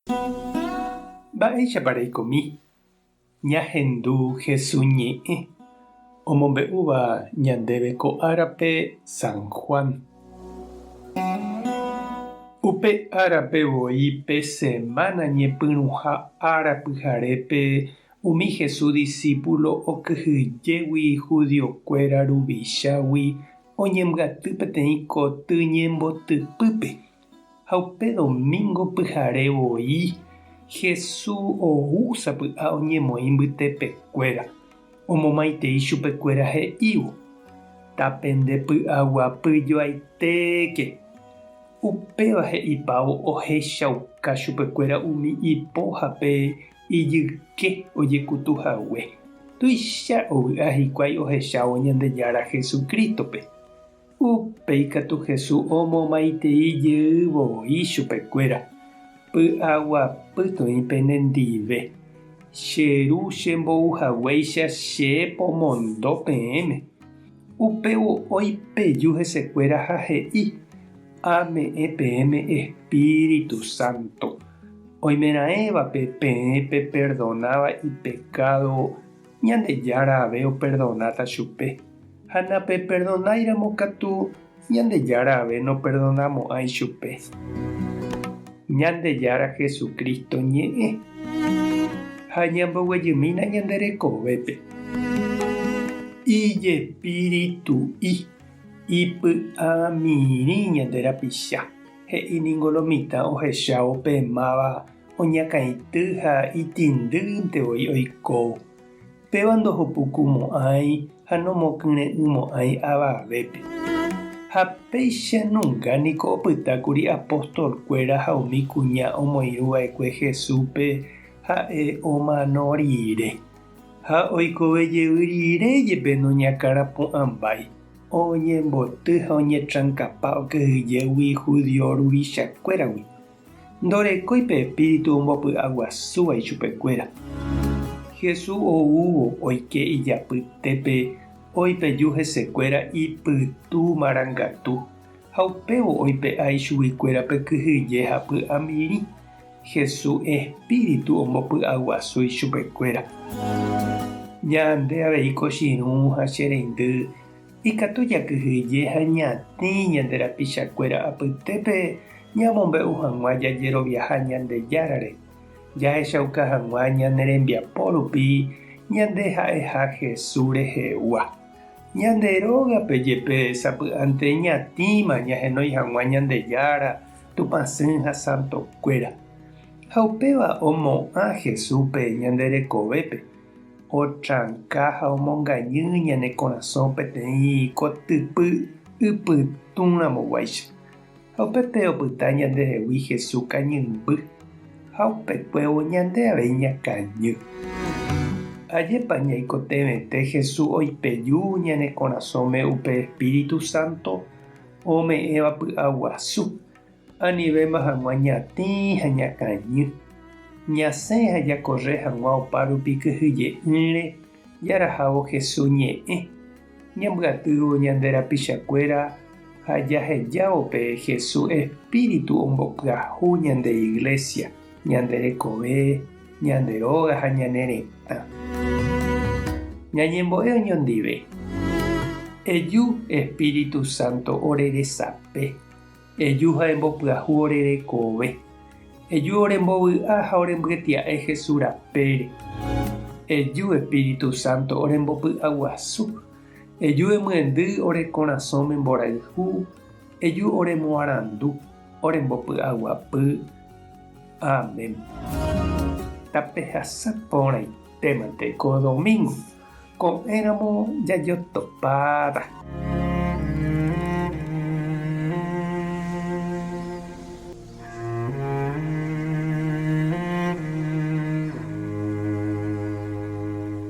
Mba'éichapareikomi ñahendu Jesús ñe'ẽ omombe'úva ñandéve ko árape San Juan. Upe árapevoi pe semana ñepyrũha ára pyharépe umi Jesús discípulo okyhyjégui judiokuéra ruvichágui oñembyatý peteĩ koty ñembotypýpe. Ha upe domingo pyharevoi Jesús oúsapy'a oñemoĩ mbytepekuéra omomaitei chupekuéra he'ívo. Tape nde py'aguapyjoaitéke. Upéva he'ipávo ohechauka chupekuéra umi ipohape ijyke ojekutuhague. Tuicha ovy'a hikuái ohechávo Ñandejára Jesukristope. Upéi katu Jesús omomaiteijeyvoi chupekuéra. Py'aguapýturi penendive. Cheru chembouhaguéicha che pomondo peẽme. Upévo oipeju hesekuéra ha he'i ame'ẽ peẽme Espíritu Santo. Oimeraẽvape peẽpe perdonáva ipecado Ñandejára ave operdonáta chupe. Ha napeperdonáiramo katu Ñandejára ave noperdonamo'ãi chupe. Ñandejára Jesukristo ñe'ẽ ha ñamboguejymína ñande rekovépe. Ijepíritu'i ipy'amirĩ ñande rapicha he'íningo lo mitã ohechávo pemáva oñakãity ha itindýntevoi oikóvo. Péva ndohopukumo'ãi ha nomokyre'ỹmo'ãi avavépe. Ha péichanunga niko opytákuri apostolkuéra ha umi kuña omoirũva'ekue Jesúspe ha'e omano rire. Ha oikovejey rire jepe noñakãrapu'ãmbái. Oñemboty ha oñetrankapa okyhyjégui judio ruvichakuéragui. Ndorekóipe Espíritu ombopy'aguasúva ichupekuéra. Jesús oúvo oike ijapytépe oipeju hesekuéra ipytũ marangatu. Ha upévo oipe'ái chuguikuérape kyhyje ha py'amirĩ. Jesús Espíritu ombopy'aguasúi chupekuéra. Ñande avei kochirũ ha chereindy ikatu jakyhyje ha ñatĩ ñande rapichakuéra apytépe ñamombe'u hag̃ua jajeroviaha Ñandejárare. Jahechauka hag̃ua ñane rembiapo rupi ñande ha'eha Jesús rehegua. Ñande rógape jepe sapy'ánte ñatíma ñahenói hag̃ua Ñandejára, Tupãsy ha Santokuéra. Ha upéva omo'ã Jesúspe ñande rekovépe. Otranka ha omongañy ñane korasõ peteĩ kotypy ipytũramoguáicha. Ha upépe opyta ñandehegui Jesús kañymby. Ha upekuévo ñande avei ñakañy. Ajépa ñaikotevẽte Jesús oipeju ñane korasõme upe Espíritu Santo ome'ẽva py'aguasu. Anivéma hag̃ua ñatĩ ha ñakañy. Ñasẽ ha jakorre hag̃ua opa rupi kyhyje'ỹre jarahávo Jesús ñe'ẽ. Ñambyatývo ñande rapichakuéra ha jahejávope Jesús Espíritu ombopyahu ñande iglesia, ñande rekove, ñande róga ha ñane retã. Ñañembo'e oñondive. Eju Espíritu Santo oreresape. Eju ha embopyahu orerekove. Eju orembovy'a ha orembyetia'e Jesús rapére. Eju Espíritu Santo orembopy'aguasu. Eju emyendy ore korasõme mborayhu. Eju oremoarandu orembopy'aguapy. Amén. Tapehasa porãitémante ko domingo ko'ẽramo jajotopáta.